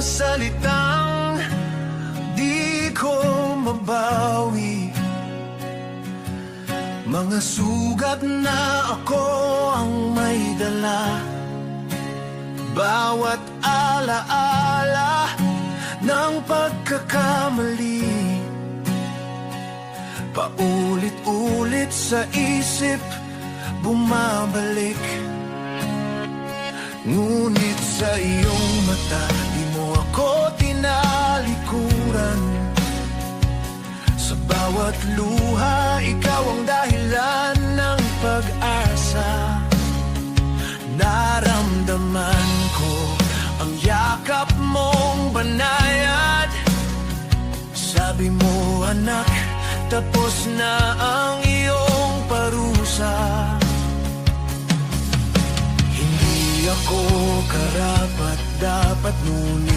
salitang di ko mabawi. Mga sugat na ako ang may dala, bawat alaala ng pagkakamali, paulit-ulit sa isip bumabalik. Ngunit sa iyong mata, di mo ako tinalikuran. Sa bawat luha, ikaw ang dahilan ng pag-asa. Naramdaman ko ang yakap mong banayad. Sabi mo, anak, tapos na ang iyong parusa. Hindi ako karapat dapat, ngunit